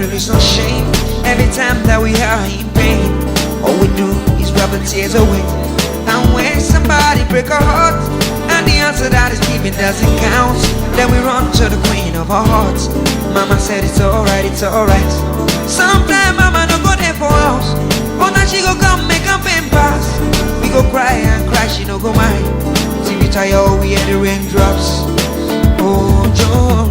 there is no shame. Every time that we are in pain, all we do is rub the tears away. And when somebody break our heart, and the answer that is given doesn't count, then we run to the queen of our hearts. Mama said it's alright, it's alright. Sometimes mama no go there for us, but now she go come make a pain pass. We go cry and cry, she no go mind. See we tired, we hear the raindrops. Oh, John,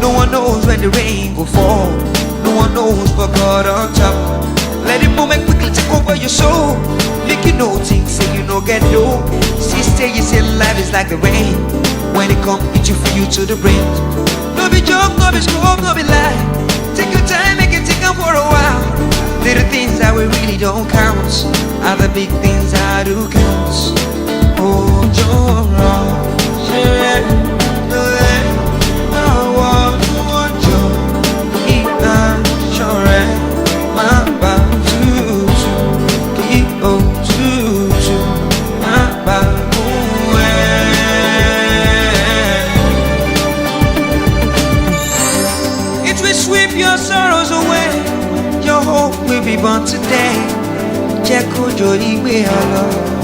no one knows when the rain will fall. No one knows but God on top. Let the moment quickly take over your soul. Make you know things, say you no get no. Sister, you say life is like the rain. When it come, it you feel you to the brain. No be joke, no be scope, no be lie. Take your time, make it take them for a while. Little things that we really don't count, other big things I do count. Oh, John, sweep your sorrows away. Your hope will be born today. Jẹ́ kó jò igbe ọlọ.